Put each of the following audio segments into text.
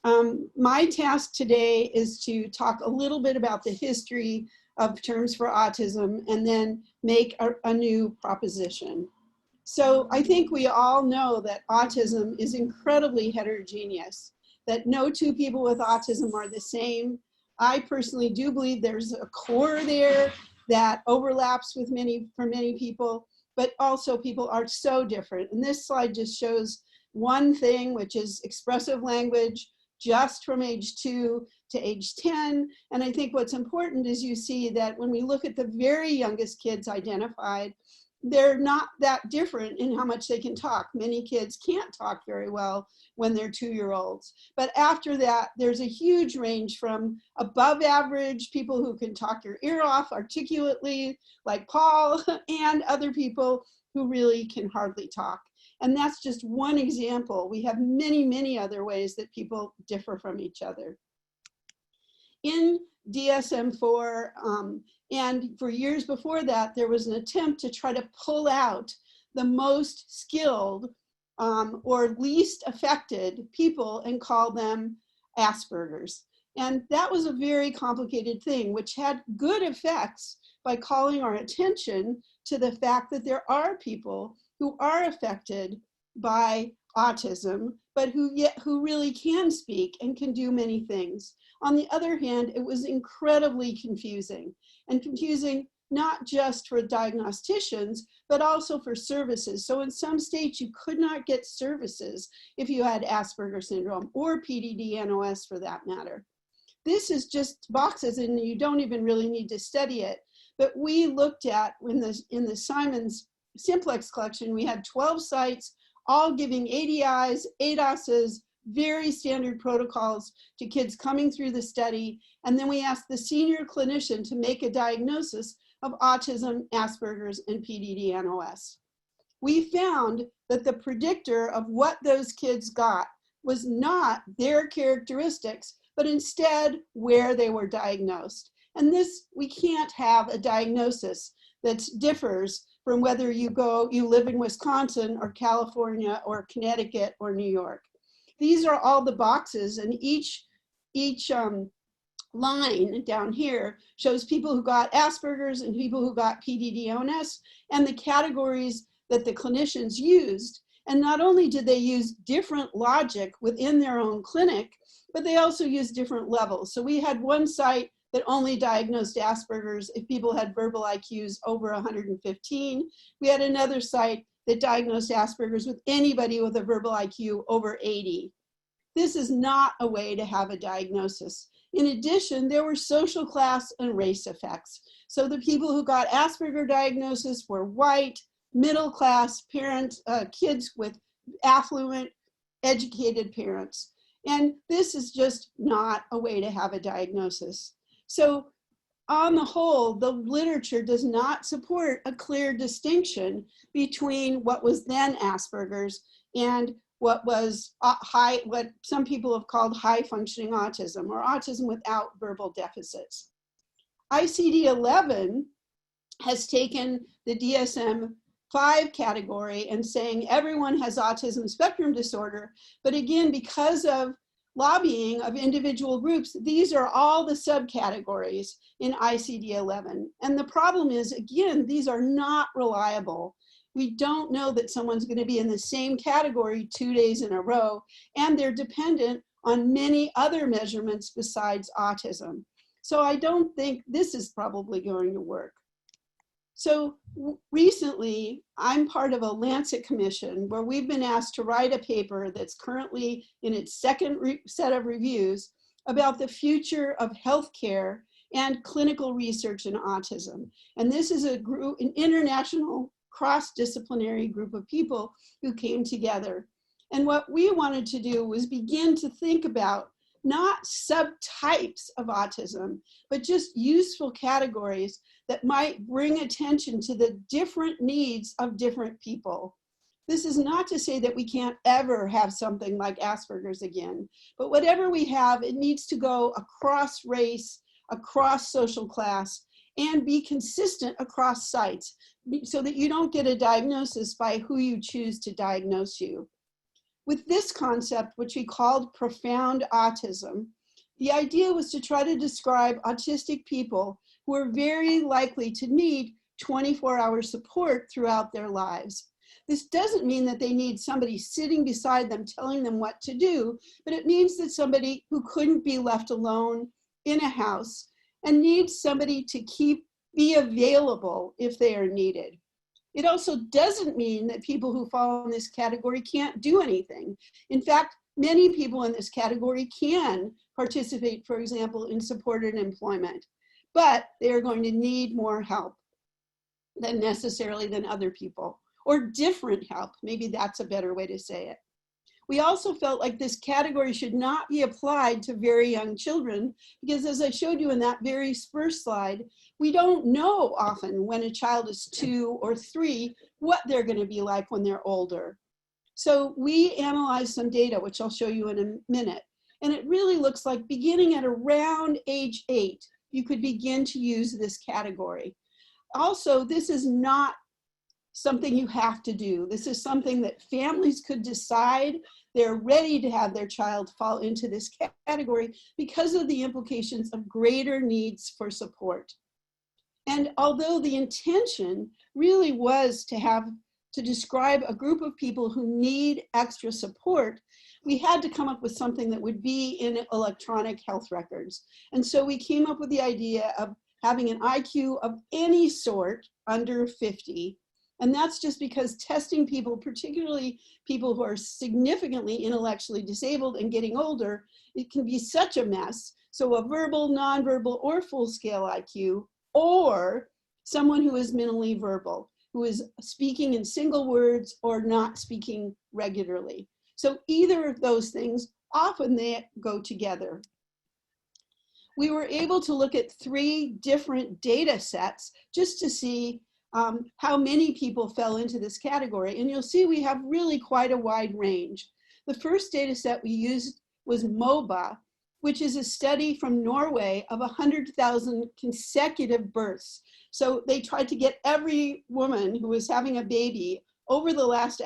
My task today is to talk a little bit about the history of terms for autism and then make a new proposition. So I think we all know that autism is incredibly heterogeneous, that no two people with autism are the same. I personally do believe there's a core there that overlaps with for many people, but also people are so different. And this slide just shows one thing, which is expressive language, just from age 2 to age 10. And I think what's important is you see that when we look at the very youngest kids identified, they're not that different in how much they can talk. Many kids can't talk very well when they're 2-year-olds. But after that, there's a huge range from above average, people who can talk your ear off articulately, like Paul, and other people who really can hardly talk. And that's just one example. We have many, many other ways that people differ from each other. In DSM-4, and for years before that, there was an attempt to try to pull out the most skilled or least affected people and call them Aspergers. And that was a very complicated thing, which had good effects by calling our attention to the fact that there are people who are affected by autism, but who really can speak and can do many things. On the other hand, it was incredibly confusing, and confusing not just for diagnosticians, but also for services. So in some states, you could not get services if you had Asperger syndrome or PDD-NOS for that matter. This is just boxes, and you don't even really need to study it. But we looked at, in the Simons Simplex collection, we had 12 sites, all giving ADIs, ADOSs, very standard protocols to kids coming through the study. And then we asked the senior clinician to make a diagnosis of autism, Asperger's, and PDD-NOS. We found that the predictor of what those kids got was not their characteristics, but instead where they were diagnosed. And this, we can't have a diagnosis that differs from whether you live in Wisconsin or California or Connecticut or New York. These are all the boxes, and each line down here shows people who got Asperger's and people who got PDD-NOS and the categories that the clinicians used. And not only did they use different logic within their own clinic, but they also used different levels. So we had one site that only diagnosed Asperger's if people had verbal IQs over 115. We had another site that diagnosed Asperger's with anybody with a verbal IQ over 80. This is not a way to have a diagnosis. In addition, there were social class and race effects. So the people who got Asperger diagnosis were white, middle class parents, kids with affluent, educated parents. And this is just not a way to have a diagnosis. So on the whole, the literature does not support a clear distinction between what was then Asperger's and what was what some people have called high functioning autism, or autism without verbal deficits. ICD-11 has taken the DSM-5 category and saying everyone has autism spectrum disorder, but again, because of lobbying of individual groups, these are all the subcategories in ICD-11. And the problem is, again, these are not reliable. We don't know that someone's going to be in the same category 2 days in a row, and they're dependent on many other measurements besides autism. So I don't think this is probably going to work. So recently, I'm part of a Lancet commission where we've been asked to write a paper that's currently in its second set of reviews about the future of healthcare and clinical research in autism. And this is a group, an international cross-disciplinary group of people who came together. And what we wanted to do was begin to think about not subtypes of autism, but just useful categories that might bring attention to the different needs of different people. This is not to say that we can't ever have something like Asperger's again, but whatever we have, it needs to go across race, across social class, and be consistent across sites so that you don't get a diagnosis by who you choose to diagnose you. With this concept, which we called profound autism, the idea was to try to describe autistic people who are very likely to need 24-hour support throughout their lives. This doesn't mean that they need somebody sitting beside them telling them what to do, but it means that somebody who couldn't be left alone in a house and needs somebody to be available if they are needed. It also doesn't mean that people who fall in this category can't do anything. In fact, many people in this category can participate, for example, in supported employment, but they are going to need more help than other people, or different help. Maybe that's a better way to say it. We also felt like this category should not be applied to very young children because, as I showed you in that very first slide, we don't know often when a child is 2 or 3 what they're going to be like when they're older. So we analyzed some data, which I'll show you in a minute, and it really looks like beginning at around age 8, you could begin to use this category. Also, this is not something you have to do. This is something that families could decide they're ready to have their child fall into this category because of the implications of greater needs for support. And although the intention really was to describe a group of people who need extra support, we had to come up with something that would be in electronic health records. And so we came up with the idea of having an IQ of any sort under 50. And that's just because testing people, particularly people who are significantly intellectually disabled and getting older, it can be such a mess. So a verbal, nonverbal, or full scale IQ, or someone who is minimally verbal, who is speaking in single words or not speaking regularly. So either of those things, often they go together. We were able to look at 3 different data sets just to see how many people fell into this category. And you'll see we have really quite a wide range. The first data set we used was MOBA, which is a study from Norway of 100,000 consecutive births. So they tried to get every woman who was having a baby over the last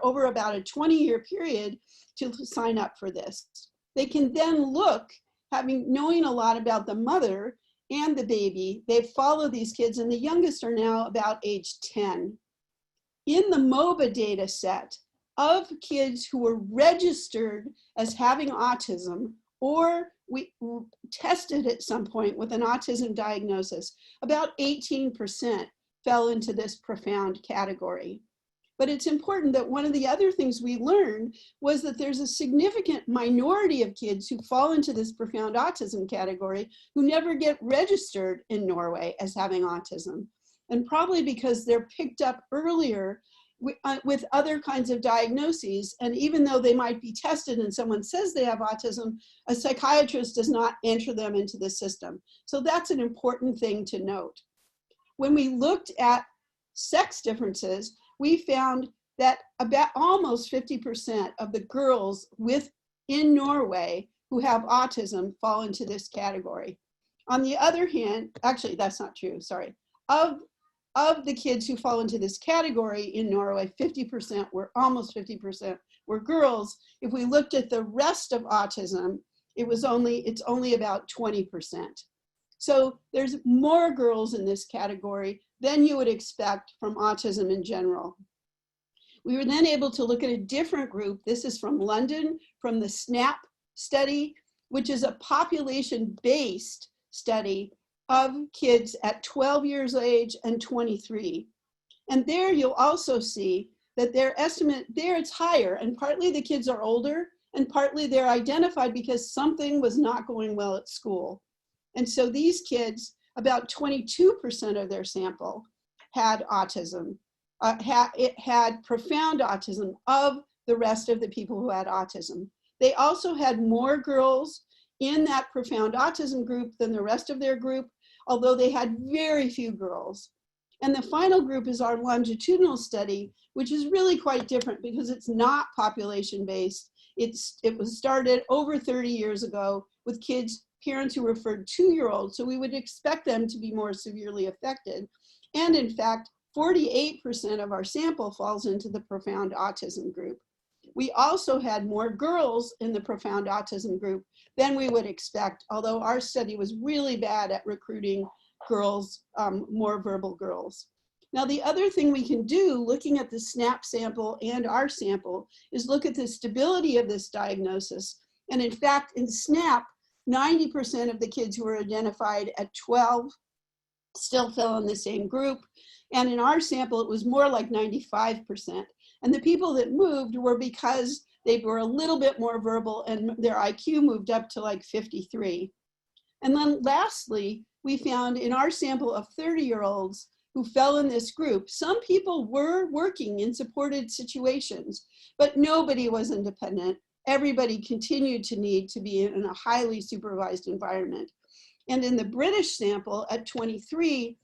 over about a 20-year period to sign up for this. They can then look, knowing a lot about the mother and the baby, they follow these kids, and the youngest are now about age 10. In the MOBA data set, of kids who were registered as having autism, or we tested at some point with an autism diagnosis, about 18% fell into this profound category. But it's important that one of the other things we learned was that there's a significant minority of kids who fall into this profound autism category who never get registered in Norway as having autism. And probably because they're picked up earlier with other kinds of diagnoses. And even though they might be tested and someone says they have autism, a psychiatrist does not enter them into the system. So that's an important thing to note. When we looked at sex differences, we found that about almost 50% of the girls in Norway who have autism fall into this category. On the other hand, actually that's not true, sorry. Of the kids who fall into this category in Norway, almost 50% were girls. If we looked at the rest of autism, it's only about 20%. So there's more girls in this category than you would expect from autism in general. We were then able to look at a different group. This is from London, from the SNAP study, which is a population-based study of kids at 12 years of age and 23. And there you'll also see that their estimate, there it's higher, and partly the kids are older, and partly they're identified because something was not going well at school. And so these kids, about 22% of their sample had autism. It had profound autism of the rest of the people who had autism. They also had more girls in that profound autism group than the rest of their group, although they had very few girls. And the final group is our longitudinal study, which is really quite different because it's not population-based. It was started over 30 years ago with parents who referred 2-year-olds, so we would expect them to be more severely affected. And in fact, 48% of our sample falls into the profound autism group. We also had more girls in the profound autism group than we would expect, although our study was really bad at recruiting girls, more verbal girls. Now, the other thing we can do, looking at the SNAP sample and our sample, is look at the stability of this diagnosis. And in fact, in SNAP, 90% of the kids who were identified at 12 still fell in the same group. And in our sample, it was more like 95%. And the people that moved were because they were a little bit more verbal and their IQ moved up to like 53. And then lastly, we found in our sample of 30-year-olds who fell in this group, some people were working in supported situations, but nobody was independent. Everybody continued to need to be in a highly supervised environment. And in the British sample at 23,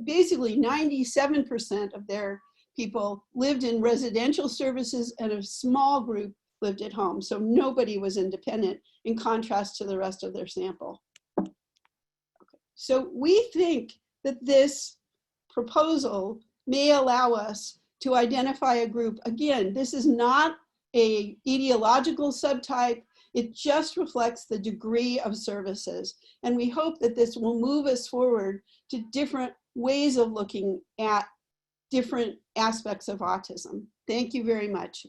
basically 97% of their people lived in residential services and a small group lived at home. So nobody was independent in contrast to the rest of their sample. Okay. So we think that this proposal may allow us to identify a group. Again, this is not an etiological subtype. It just reflects the degree of services. And we hope that this will move us forward to different ways of looking at different aspects of autism. Thank you very much.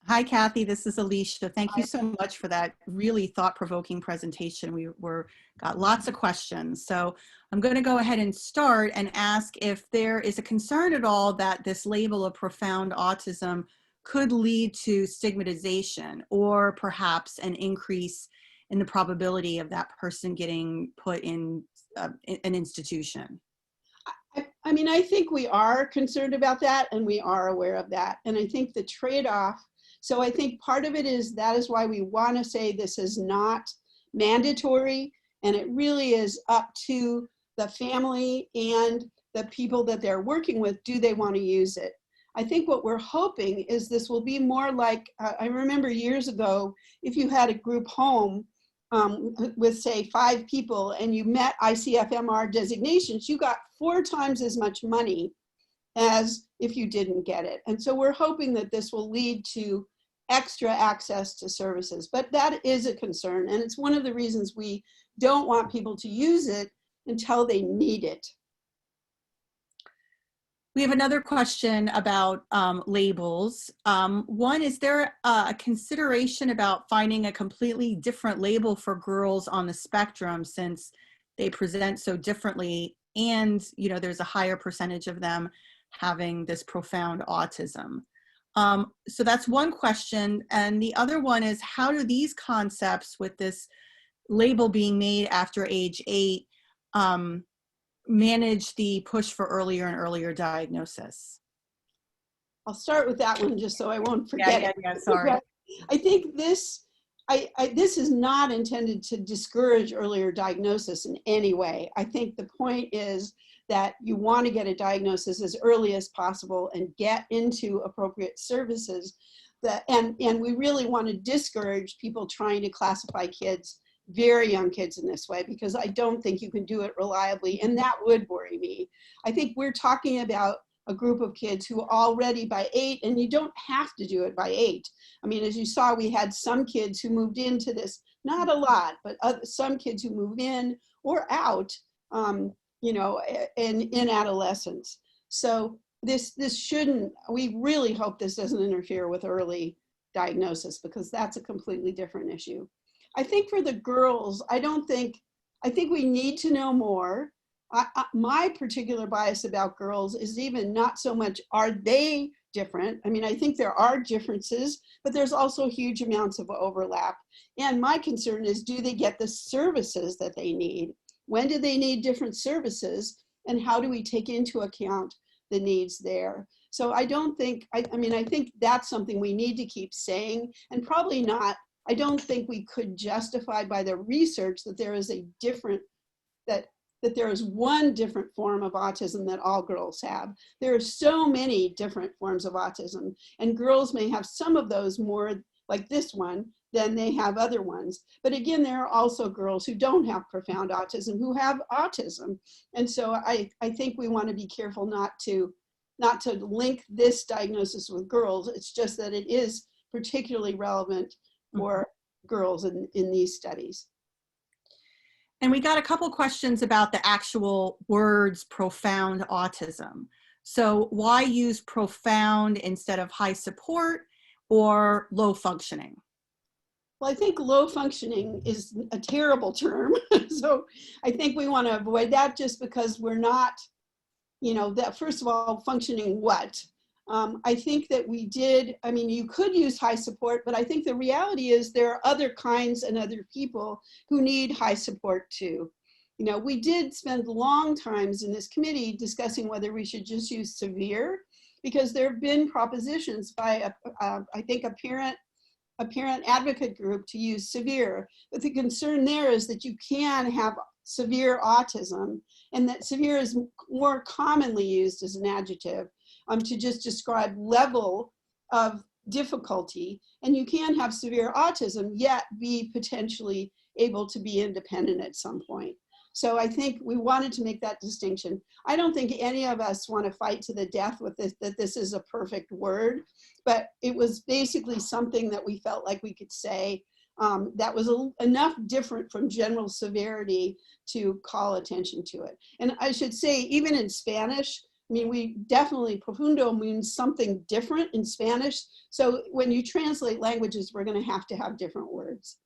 Hi, Kathy, this is Alicia. Thank you so much for that really thought-provoking presentation. We got lots of questions. So I'm going to go ahead and start and ask if there is a concern at all that this label of profound autism could lead to stigmatization or perhaps an increase in the probability of that person getting put in an institution. I mean, I think we are concerned about that and we are aware of that. And I think the trade-off, so I think part of it is that is why we want to say this is not mandatory and it really is up to the family and the people that they're working with. Do they want to use it? I think what we're hoping is this will be more like, I remember years ago, if you had a group home with say 5 people and you met ICFMR designations, you got 4 times as much money as if you didn't get it. And so we're hoping that this will lead to extra access to services, but that is a concern. And it's one of the reasons we don't want people to use it until they need it. We have another question about labels. One, is there a consideration about finding a completely different label for girls on the spectrum since they present so differently and there's a higher percentage of them having this profound autism? So that's one question. And the other one is, how do these concepts with this label being made after age 8 manage the push for earlier and earlier diagnosis? I'll start with that one just so I won't forget it. Yeah, sorry. I think this is not intended to discourage earlier diagnosis in any way. I think the point is that you want to get a diagnosis as early as possible and get into appropriate services. And we really want to discourage people trying to classify kids, very young kids, in this way, because I don't think you can do it reliably, and that would worry me. I think we're talking about a group of kids who already by 8, and you don't have to do it by 8. I mean, as you saw, we had some kids who moved into this, not a lot, but some kids who move in or out, in adolescence. So this shouldn't, we really hope this doesn't interfere with early diagnosis, because that's a completely different issue. I think for the girls, I think we need to know more. My particular bias about girls is even not so much, are they different? I mean, I think there are differences, but there's also huge amounts of overlap. And my concern is, do they get the services that they need? When do they need different services? And how do we take into account the needs there? So I don't think, I think that's something we need to keep saying, and probably not, I don't think we could justify by the research that there is a different, that there is one different form of autism that all girls have. There are so many different forms of autism, and girls may have some of those more like this one than they have other ones. But again, there are also girls who don't have profound autism who have autism. And so I think we want to be careful not to not to link this diagnosis with girls. It's just that it is particularly relevant for girls in these studies. And we got a couple questions about the actual words profound autism. So why use profound instead of high support or low functioning? Well, I think low functioning is a terrible term. So I think we want to avoid that, just because we're not, that first of all, functioning what? I think that we did, I mean, you could use high support, but I think the reality is there are other kinds and other people who need high support too. We did spend long times in this committee discussing whether we should just use severe, because there have been propositions by, I think, a parent advocate group to use severe. But the concern there is that you can have severe autism, and that severe is more commonly used as an adjective to just describe level of difficulty. And you can have severe autism yet be potentially able to be independent at some point. So I think we wanted to make that distinction. I don't think any of us want to fight to the death with this, that this is a perfect word, but it was basically something that we felt like we could say that was enough different from general severity to call attention to it. And I should say, even in Spanish, I mean, we definitely, profundo means something different in Spanish. So when you translate languages, we're going to have different words.